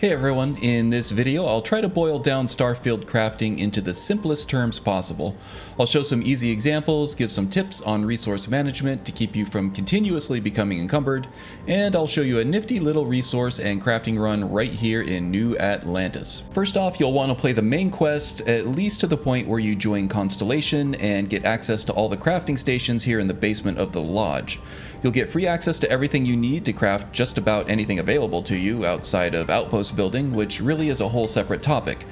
Hey everyone, in this video I'll try to boil down Starfield crafting into the simplest terms possible. I'll show some easy examples, give some tips on resource management to keep you from continuously becoming encumbered, and I'll show you a nifty little resource and crafting run right here in New Atlantis. First off, you'll want to play the main quest at least to the point where you join Constellation and get access to all the crafting stations here in the basement of the lodge. You'll get free access to everything you need to craft just about anything available to you outside of outpost building, which really is a whole separate topic.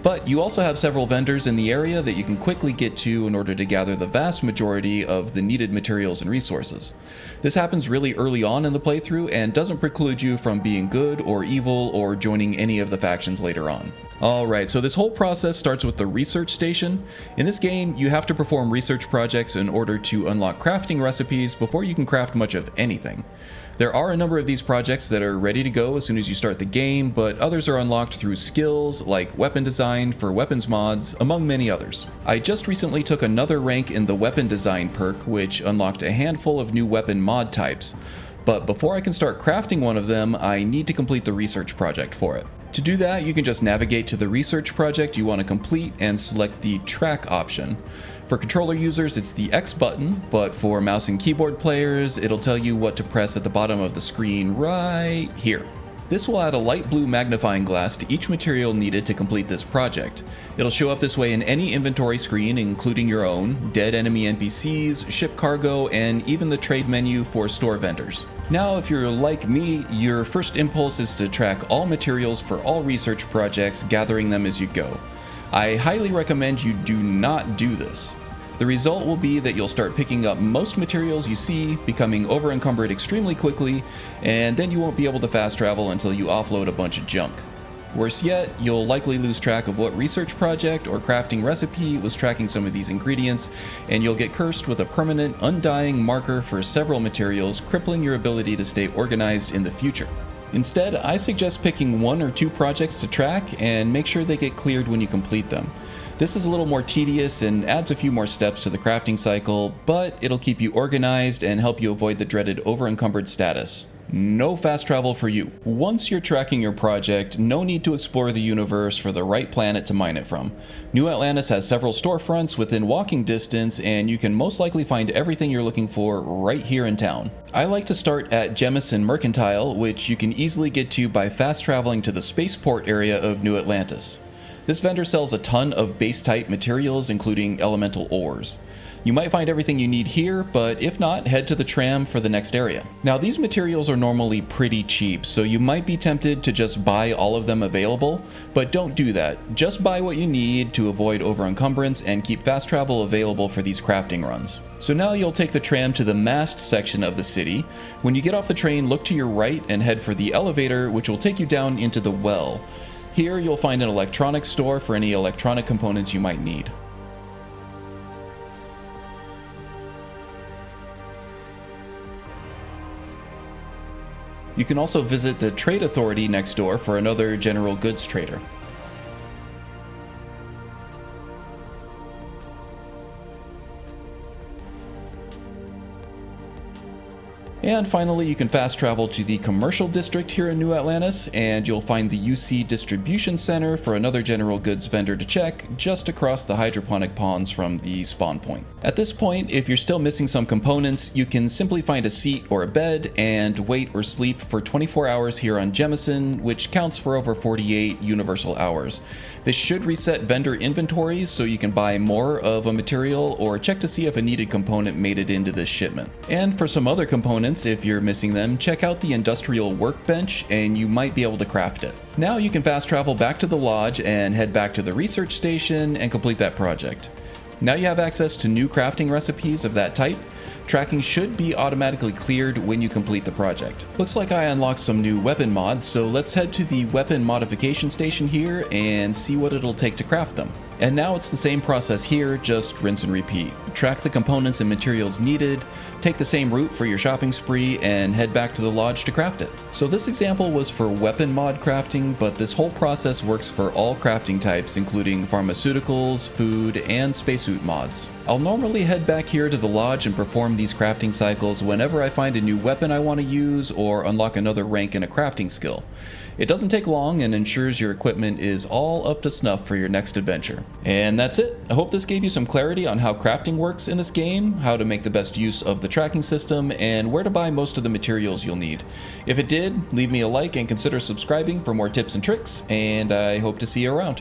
But you also have several vendors in the area that you can quickly get to in order to gather the vast majority of the needed materials and resources. This happens really early on in the playthrough and doesn't preclude you from being good or evil or joining any of the factions later on. Alright, so this whole process starts with the research station. In this game, you have to perform research projects in order to unlock crafting recipes before you can craft much of anything. There are a number of these projects that are ready to go as soon as you start the game, but others are unlocked through skills like weapon design for weapons mods, among many others. I just recently took another rank in the weapon design perk, which unlocked a handful of new weapon mod types. But before I can start crafting one of them, I need to complete the research project for it. To do that, you can just navigate to the research project you want to complete and select the track option. For controller users, it's the X button, but for mouse and keyboard players, it'll tell you what to press at the bottom of the screen right here. This will add a light blue magnifying glass to each material needed to complete this project. It'll show up this way in any inventory screen, including your own, dead enemy NPCs, ship cargo, and even the trade menu for store vendors. Now, if you're like me, your first impulse is to track all materials for all research projects, gathering them as you go. I highly recommend you do not do this. The result will be that you'll start picking up most materials you see, becoming over-encumbered extremely quickly, and then you won't be able to fast travel until you offload a bunch of junk. Worse yet, you'll likely lose track of what research project or crafting recipe was tracking some of these ingredients, and you'll get cursed with a permanent, undying marker for several materials, crippling your ability to stay organized in the future. Instead, I suggest picking one or two projects to track and make sure they get cleared when you complete them. This is a little more tedious and adds a few more steps to the crafting cycle, but it'll keep you organized and help you avoid the dreaded over-encumbered status. No fast travel for you. Once you're tracking your project, no need to explore the universe for the right planet to mine it from. New Atlantis has several storefronts within walking distance, and you can most likely find everything you're looking for right here in town. I like to start at Jemison Mercantile, which you can easily get to by fast traveling to the spaceport area of New Atlantis. This vendor sells a ton of base-type materials, including elemental ores. You might find everything you need here, but if not, head to the tram for the next area. Now, these materials are normally pretty cheap, so you might be tempted to just buy all of them available, but don't do that. Just buy what you need to avoid over-encumbrance and keep fast travel available for these crafting runs. So now you'll take the tram to the mast section of the city. When you get off the train, look to your right and head for the elevator, which will take you down into the well. Here you'll find an electronics store for any electronic components you might need. You can also visit the Trade Authority next door for another general goods trader. And finally, you can fast travel to the commercial district here in New Atlantis, and you'll find the UC Distribution Center for another general goods vendor to check just across the hydroponic ponds from the spawn point. At this point, if you're still missing some components, you can simply find a seat or a bed and wait or sleep for 24 hours here on Jemison, which counts for over 48 universal hours. This should reset vendor inventories so you can buy more of a material or check to see if a needed component made it into this shipment. And for some other components, if you're missing them, check out the industrial workbench and you might be able to craft it. Now you can fast travel back to the lodge and head back to the research station and complete that project. Now you have access to new crafting recipes of that type. Tracking should be automatically cleared when you complete the project. Looks like I unlocked some new weapon mods, so let's head to the weapon modification station here and see what it'll take to craft them. And now it's the same process here, just rinse and repeat. Track the components and materials needed, take the same route for your shopping spree, and head back to the lodge to craft it. So this example was for weapon mod crafting, but this whole process works for all crafting types, including pharmaceuticals, food, and spacesuit mods. I'll normally head back here to the lodge and perform these crafting cycles whenever I find a new weapon I want to use or unlock another rank in a crafting skill. It doesn't take long and ensures your equipment is all up to snuff for your next adventure. And that's it. I hope this gave you some clarity on how crafting works in this game, how to make the best use of the tracking system, and where to buy most of the materials you'll need. If it did, leave me a like and consider subscribing for more tips and tricks, and I hope to see you around.